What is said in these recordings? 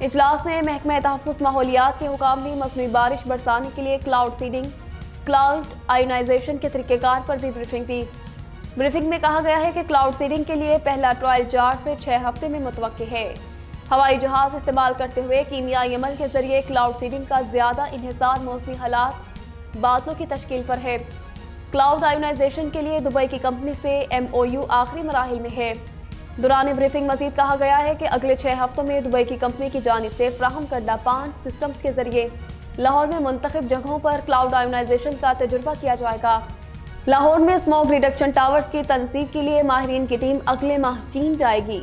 اجلاس میں محکمہ تحفظ ماحولیات کے حکام نے مصنوعی بارش برسانے کے لیے کلاؤڈ سیڈنگ، کلاؤڈ آئونائزیشن کے طریقہ کار پر بھی بریفنگ دی۔ بریفنگ میں کہا گیا ہے کہ کلاؤڈ سیڈنگ کے لیے پہلا ٹرائل 4 سے 6 ہفتے میں متوقع ہے۔ ہوائی جہاز استعمال کرتے ہوئے کیمیائی عمل کے ذریعے کلاؤڈ سیڈنگ کا زیادہ انحصار موسمی حالات بادلوں کی تشکیل پر ہے۔ کلاؤڈ آئونائزیشن کے لیے دبئی کی کمپنی سے MOU آخری مراحل میں ہے۔ دوران بریفنگ مزید کہا گیا ہے کہ اگلے 6 ہفتوں میں دبئی کی کمپنی کی جانب سے فراہم کردہ 5 سسٹمز کے ذریعے لاہور میں منتخب جگہوں پر کلاؤڈ آئونائزیشن کا تجربہ کیا جائے گا۔ لاہور میں اسموگ ریڈکشن ٹاورز کی تنصیب کے لیے ماہرین کی ٹیم اگلے ماہ چین جائے گی۔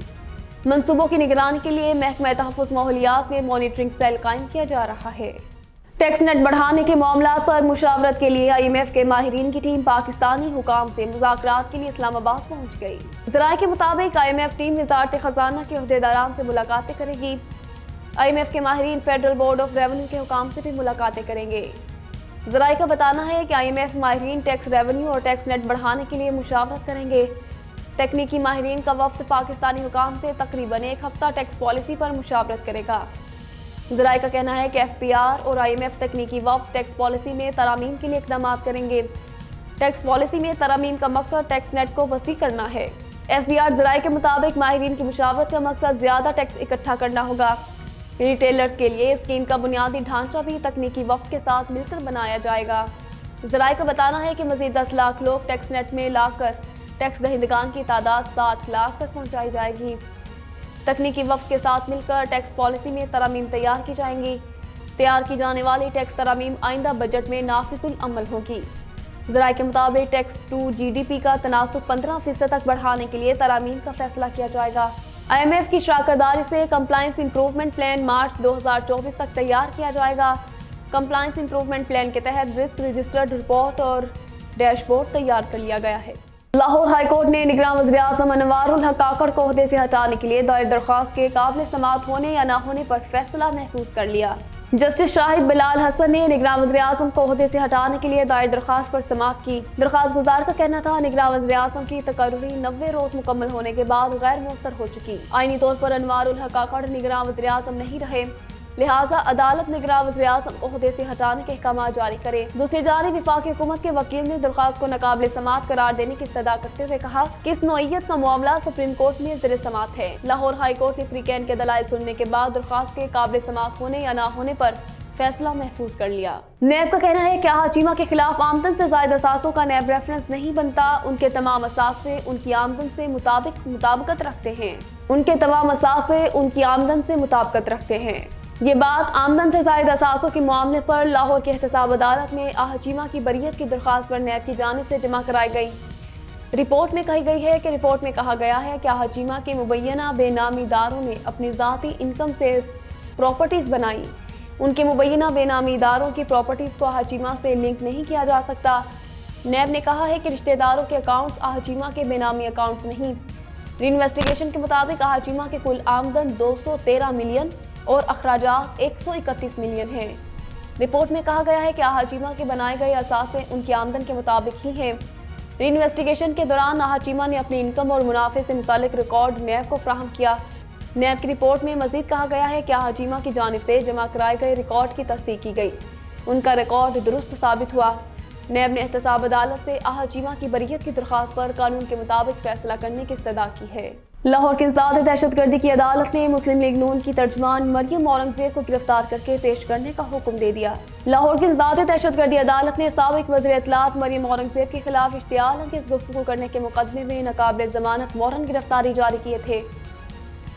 منصوبوں کی نگرانی کے لیے محکمہ تحفظ ماحولیات میں مانیٹرنگ سیل قائم کیا جا رہا ہے۔ ٹیکس نیٹ بڑھانے کے معاملات پر مشاورت کے لیے IMF کے ماہرین کی ٹیم پاکستانی حکام سے مذاکرات کے لیے اسلام آباد پہنچ گئی۔ ذرائع کے مطابق IMF ٹیم وزارت خزانہ کے عہدیداران سے ملاقاتیں کرے گی۔ IMF کے ماہرین فیڈرل بورڈ آف ریونیو کے حکام سے بھی ملاقاتیں کریں گے۔ ذرائع کا بتانا ہے کہ IMF ماہرین ٹیکس ریونیو اور ٹیکس نیٹ بڑھانے کے لیے مشاورت کریں گے۔ تکنیکی ماہرین کا وفد پاکستانی حکام سے تقریباً 1 ہفتہ ٹیکس پالیسی پر مشاورت کرے گا۔ ذرائع کا کہنا ہے کہ FPR اور IMF تکنیکی وفد ٹیکس پالیسی میں ترامیم کے لیے اقدامات کریں گے۔ ٹیکس پالیسی میں ترامیم کا مقصد ٹیکس نیٹ کو وسیع کرنا ہے۔ FPR ذرائع کے مطابق ماہرین کی مشاورت کا مقصد زیادہ ٹیکس اکٹھا کرنا ہوگا۔ ریٹیلرز کے لیے اسکیم کا بنیادی ڈھانچہ بھی تکنیکی وفد کے ساتھ مل کر بنایا جائے گا۔ ذرائع کا بتانا ہے کہ مزید 10 لاکھ لوگ ٹیکس نیٹ میں لا کر ٹیکس دہندگان کی تعداد 60 لاکھ تک پہنچائی جائے گی۔ تکنیکی وفد کے ساتھ مل کر ٹیکس پالیسی میں ترامیم تیار کی جائیں گی۔ تیار کی جانے والی ٹیکس ترامیم آئندہ بجٹ میں نافذ العمل ہوگی۔ ذرائع کے مطابق ٹیکس ٹو GDP کا تناسب 15% تک بڑھانے کے لیے ترامیم کا فیصلہ کیا جائے گا۔ IMF کی شراکت داری سے کمپلائنس امپروومنٹ پلان مارچ 2024 تک تیار کیا جائے گا۔ کمپلائنس امپروومنٹ پلان کے تحت رسک رجسٹرڈ رپورٹ اور ڈیش بورڈ تیار کر لیا گیا ہے۔ لاہور ہائی کورٹ نے نگراں وزیر اعظم انوار الحق کاکڑ کو عہدے سے ہٹانے کے لیے دائر درخواست کے قابل سماعت ہونے یا نہ ہونے پر فیصلہ محفوظ کر لیا۔ جسٹس شاہد بلال حسن نے نگراں وزیر اعظم کو عہدے سے ہٹانے کے لیے دائر درخواست پر سماعت کی۔ درخواست گزار کا کہنا تھا نگراں وزیر اعظم کی تقرری 90 روز مکمل ہونے کے بعد غیر مؤثر ہو چکی۔ آئینی طور پر انوار الحق کاکڑ نگراں وزیر اعظم نہیں رہے، لہٰذا عدالت نگراں وزیر اعظم کو عہدے سے ہٹانے کے احکامات جاری کرے۔ دوسری جانب وفاقی حکومت کے وکیل نے درخواست کو ناقابل سماعت قرار دینے کی استدعا کرتے ہوئے کہا کہ اس نوعیت کا معاملہ سپریم کورٹ میں زیر سماعت ہے۔ لاہور ہائی کورٹ نے فریقین کے دلائل سننے کے بعد درخواست کے قابل سماعت ہونے یا نہ ہونے پر فیصلہ محفوظ کر لیا۔ نیب کا کہنا ہے کہ چیمہ کے خلاف آمدن سے زائد اثاثوں کا نیب ریفرنس نہیں بنتا۔ ان کے تمام اثاثے ان کی آمدن سے مطابقت رکھتے ہیں۔ یہ بات آمدن سے زائد اثاثوں کے معاملے پر لاہور کی احتساب عدالت میں چیمہ کی بریت کی درخواست پر نیب کی جانب سے جمع کرائی گئی۔ رپورٹ میں کہا گیا ہے کہ چیمہ کے مبینہ بے نامی داروں نے اپنی ذاتی انکم سے پراپرٹیز بنائی۔ ان کے مبینہ بے نامی داروں کی پراپرٹیز کو چیمہ سے لنک نہیں کیا جا سکتا۔ نیب نے کہا ہے کہ رشتہ داروں کے اکاؤنٹس چیمہ کے بے نامی اکاؤنٹس نہیں۔ ری انویسٹیگیشن کے مطابق چیمہ کے کل آمدن 213 ملین اور اخراجات 131 ملین ہیں۔ رپورٹ میں کہا گیا ہے کہ چیمہ کے بنائے گئے اثاثے ان کی آمدن کے مطابق ہی ہیں۔ ری انویسٹیگیشن کے دوران چیمہ نے اپنی انکم اور منافع سے متعلق ریکارڈ نیب کو فراہم کیا۔ نیب کی رپورٹ میں مزید کہا گیا ہے کہ چیمہ کی جانب سے جمع کرائے گئے ریکارڈ کی تصدیق کی گئی۔ ان کا ریکارڈ درست ثابت ہوا۔ نیب نے احتساب عدالت سے چیمہ کی بریت کی درخواست پر قانون کے مطابق فیصلہ کرنے کی استدعا کی ہے۔ لاہور کی انسداد دہشت گردی کی عدالت نے مسلم لیگ نون کی ترجمان مریم اورنگزیب کو گرفتار کر کے پیش کرنے کا حکم دے دیا۔ لاہور کی انسداد دہشت گردی عدالت نے سابق وزیر اطلاعات مریم اورنگزیب کے خلاف اشتعال انگیز گفتگو کرنے کے مقدمے میں ناقابل ضمانت وارنٹ گرفتاری جاری کیے تھے،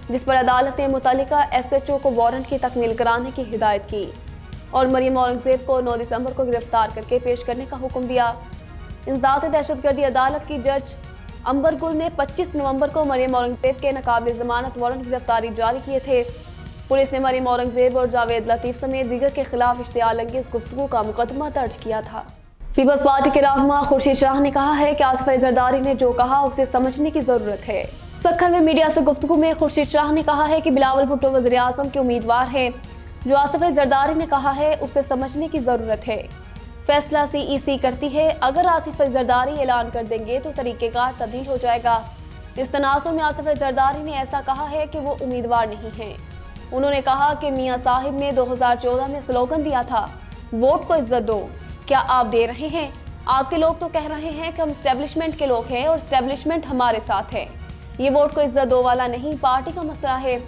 جس پر عدالت نے متعلقہ SHO کو وارنٹ کی تکمیل کرانے کی ہدایت کی اور مریم اورنگزیب کو 9 دسمبر کو گرفتار کر کے پیش کرنے کا حکم دیا۔ انسداد دہشت گردی عدالت کی جج امبر گل نے 25 نومبر کو مریم اورنگزیب کے ناقابل ضمانت وارنٹ گرفتاری جاری کیے تھے۔ پولیس نے مریم اورنگزیب اور جاوید لطیف سمیت دیگر کے خلاف اشتعال انگیز گفتگو کا مقدمہ درج کیا تھا۔ پیپلز پارٹی کے رہنما خورشید شاہ نے کہا ہے کہ آصف علی زرداری نے جو کہا اسے سمجھنے کی ضرورت ہے۔ سکھر میں میڈیا سے گفتگو میں خورشید شاہ نے کہا ہے کہ بلاول بھٹو وزیر اعظم کے امیدوار ہیں۔ جو آصف علی زرداری نے کہا ہے اسے سمجھنے کی ضرورت ہے۔ فیصلہ CEC کرتی ہے۔ اگر آصف علی زرداری اعلان کر دیں گے تو طریقہ کار تبدیل ہو جائے گا۔ اس تناظر میں آصف علی زرداری نے ایسا کہا ہے کہ وہ امیدوار نہیں ہیں۔ انہوں نے کہا کہ میاں صاحب نے 2014 میں سلوگن دیا تھا، ووٹ کو عزت دو، کیا آپ دے رہے ہیں؟ آپ کے لوگ تو کہہ رہے ہیں کہ ہم اسٹیبلشمنٹ کے لوگ ہیں اور اسٹیبلشمنٹ ہمارے ساتھ ہے۔ یہ ووٹ کو عزت دو والا نہیں، پارٹی کا مسئلہ ہے۔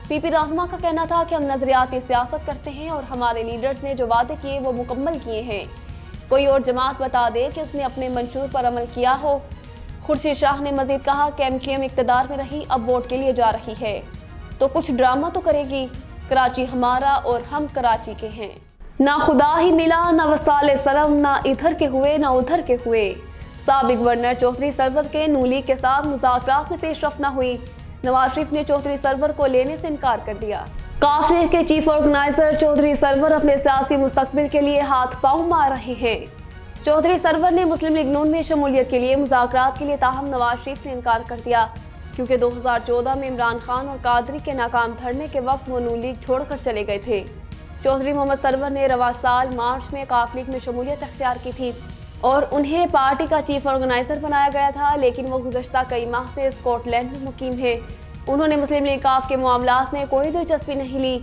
پی پی رہنما کا کہنا تھا کہ ہم نظریاتی سیاست کرتے ہیں اور ہمارے لیڈرز نے جو وعدے کیے وہ مکمل کیے ہیں۔ کوئی اور جماعت بتا دے کہ اس نے اپنے منشور پر عمل کیا ہو۔ خورشید شاہ نے مزید کہا کہ ایم کیو ایم اقتدار میں رہی، اب ووٹ کے لیے جا رہی ہے تو کچھ ڈرامہ تو کرے گی۔ کراچی ہمارا اور ہم کراچی کے ہیں۔ نہ خدا ہی ملا، نہ وصال سلم، نہ ادھر کے ہوئے نہ ادھر کے ہوئے۔ سابق گورنر چودھری سرور کے نون لیگ کے ساتھ مذاکرات میں پیش رفت نہ ہوئی، نواز شریف نے چودھری سرور کو لینے سے انکار کر دیا۔ قافلے کے چیف آرگنائزر چودھری سرور اپنے سیاسی مستقبل کے لیے ہاتھ پاؤں مار رہے ہیں۔ چودھری سرور نے مسلم لیگ نون میں شمولیت کے لیے مذاکرات کے لیے، تاہم نواز شریف نے انکار کر دیا کیونکہ 2014 میں عمران خان اور قادری کے ناکام دھرنے کے وقت وہ نون لیگ چھوڑ کر چلے گئے تھے۔ چودھری محمد سرور نے رواں سال مارچ میں قافلے میں شمولیت اختیار کی تھی اور انہیں پارٹی کا چیف آرگنائزر بنایا گیا تھا، لیکن وہ گزشتہ کئی ماہ سے اسکاٹ لینڈ میں مقیم ہے۔ انہوں نے مسلم لیگ کاف کے معاملات میں کوئی دلچسپی نہیں لی۔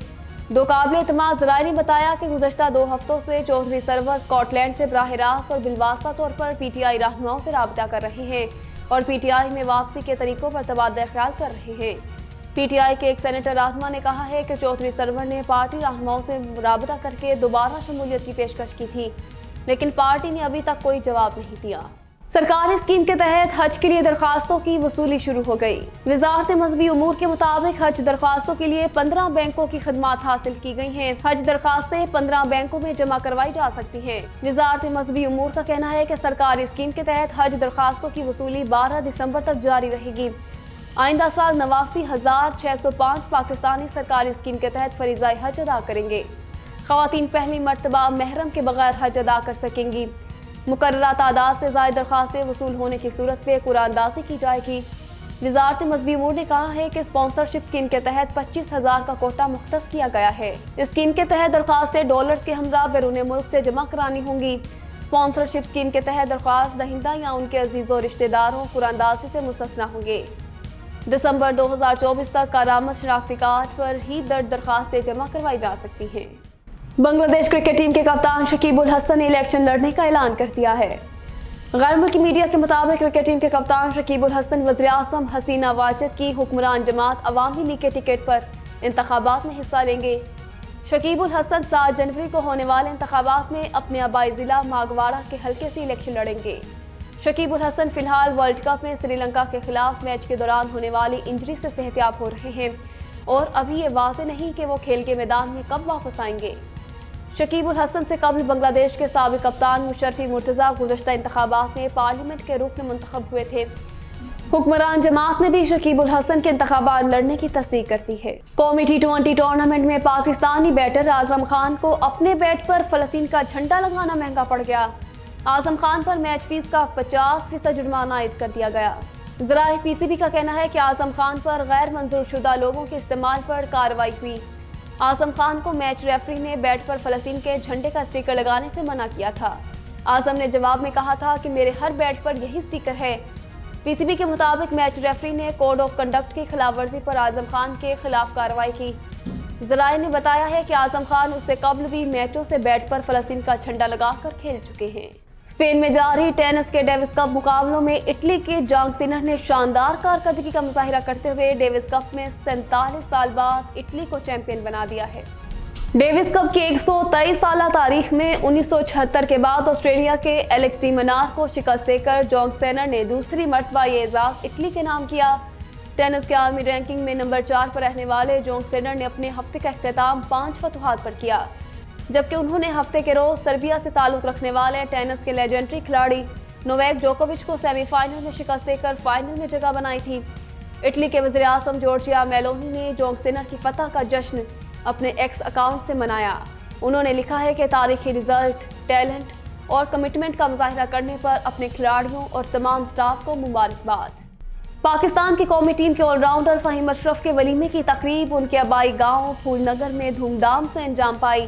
دو قابل اعتماد ذرائع نے بتایا کہ گزشتہ 2 ہفتوں سے چودھری سرور اسکاٹ لینڈ سے براہ راست اور بالواسطہ طور پر پی ٹی آئی رہنماؤں سے رابطہ کر رہے ہیں اور پی ٹی آئی میں واپسی کے طریقوں پر تبادلہ خیال کر رہے ہیں۔ پی ٹی آئی کے ایک سینیٹر رہنما نے کہا ہے کہ چودھری سرور نے پارٹی رہنماؤں سے رابطہ کر کے دوبارہ شمولیت کی پیشکش کی تھی، لیکن پارٹی نے ابھی تک کوئی جواب نہیں دیا۔ سرکاری اسکیم کے تحت حج کے لیے درخواستوں کی وصولی شروع ہو گئی۔ وزارت مذہبی امور کے مطابق حج درخواستوں کے لیے 15 بینکوں کی خدمات حاصل کی گئی ہیں۔ حج درخواستیں 15 بینکوں میں جمع کروائی جا سکتی ہیں۔ وزارت مذہبی امور کا کہنا ہے کہ سرکاری اسکیم کے تحت حج درخواستوں کی وصولی 12 دسمبر تک جاری رہے گی۔ آئندہ سال 89,605 پاکستانی سرکاری اسکیم کے تحت فریضہ حج ادا کریں گے۔ خواتین پہلی مرتبہ محرم کے بغیر حج ادا کر سکیں گی۔ مقررہ تعداد سے زائد درخواستیں وصول ہونے کی صورت میں قرعہ اندازی کی جائے گی۔ وزارت مذہبی امور نے کہا ہے کہ اسپانسرشپ اسکیم کے تحت 25,000 کا کوٹہ مختص کیا گیا ہے۔ اسکیم کے تحت درخواستیں ڈالرز کے ہمراہ بیرون ملک سے جمع کرانی ہوں گی۔ اسپانسرشپ اسکیم کے تحت درخواست دہندہ یا ان کے عزیزوں رشتہ داروں قرعہ اندازی سے مستثنیٰ ہوں گے۔ دسمبر 2024 تک کارآمد شناختی کارڈ پر ہی درخواستیں جمع کروائی جا سکتی ہیں۔ بنگلہ دیش کرکٹ ٹیم کے کپتان شکیب الحسن نے الیکشن لڑنے کا اعلان کر دیا ہے۔ غیر ملکی میڈیا کے مطابق کرکٹ ٹیم کے کپتان شکیب الحسن وزیر اعظم حسینہ واجد کی حکمران جماعت عوامی لیگ کے ٹکٹ پر انتخابات میں حصہ لیں گے۔ شکیب الحسن 7 جنوری کو ہونے والے انتخابات میں اپنے آبائی ضلع ماگواڑا کے حلقے سے الیکشن لڑیں گے۔ شکیب الحسن فی الحال ورلڈ کپ میں سری لنکا کے خلاف میچ کے دوران ہونے والی انجری سے صحتیاب ہو رہے ہیں اور ابھی یہ واضح نہیں کہ وہ کھیل کے میدان میں کب واپس آئیں گے۔ شکیب الحسن سے قبل بنگلہ دیش کے سابق کپتان مشرفی مرتضیٰ گزشتہ انتخابات میں پارلیمنٹ کے رکن منتخب ہوئے تھے۔ حکمران جماعت نے بھی شکیب الحسن کے انتخابات لڑنے کی تصدیق کر دی ہے۔ قومی T20 ٹورنامنٹ میں پاکستانی بیٹر اعظم خان کو اپنے بیٹ پر فلسطین کا جھنڈا لگانا مہنگا پڑ گیا۔ اعظم خان پر میچ فیس کا 50% جرمانہ عائد کر دیا گیا۔ ذرائع PCB کا کہنا ہے کہ اعظم خان پر غیر منظور شدہ لوگوں کے استعمال پر کارروائی ہوئی۔ اعظم خان کو میچ ریفری نے بیٹ پر فلسطین کے جھنڈے کا اسٹیکر لگانے سے منع کیا تھا۔ اعظم نے جواب میں کہا تھا کہ میرے ہر بیٹ پر یہی اسٹیکر ہے۔ PCB کے مطابق میچ ریفری نے کوڈ آف کنڈکٹ کی خلاف ورزی پر اعظم خان کے خلاف کارروائی کی۔ ذرائع نے بتایا ہے کہ اعظم خان اس سے قبل بھی میچوں سے بیٹ پر فلسطین کا جھنڈا لگا کر کھیل چکے ہیں۔ اسپین میں جاری ٹینس کے ڈیوس کپ مقابلوں میں اٹلی کے جانگ سینر نے شاندار کارکردگی کا مظاہرہ کرتے ہوئے ڈیوس کپ میں 47 سال بعد اٹلی کو چیمپئن بنا دیا ہے۔ ڈیوس کپ کی 123 سالہ تاریخ میں 1976 کے بعد آسٹریلیا کے ایلیکس ڈی منار کو شکست دے کر جانگ سینر نے دوسری مرتبہ یہ اعزاز اٹلی کے نام کیا۔ ٹینس کے عالمی رینکنگ میں نمبر 4 پر رہنے والے جانگ سینر نے اپنے ہفتے کا اختتام 5 فتوحات پر کیا، جبکہ انہوں نے ہفتے کے روز سربیا سے تعلق رکھنے والے ٹینس کے لیجنڈری کھلاڑی نوویک جوکووچ کو سیمی فائنل میں شکست دے کر فائنل میں جگہ بنائی تھی۔ اٹلی کے وزیر اعظم جورجیا میلونی نے جانگ سینر کی فتح کا جشن اپنے ایکس اکاؤنٹ سے منایا۔ انہوں نے لکھا ہے کہ تاریخی رزلٹ، ٹیلنٹ اور کمٹمنٹ کا مظاہرہ کرنے پر اپنے کھلاڑیوں اور تمام سٹاف کو مبارکباد۔ پاکستان کی قومی ٹیم کے آل راؤنڈر فہیم اشرف کے ولیمے کی تقریب ان کے آبائی گاؤں پھول نگر میں دھوم دھام سے انجام پائی۔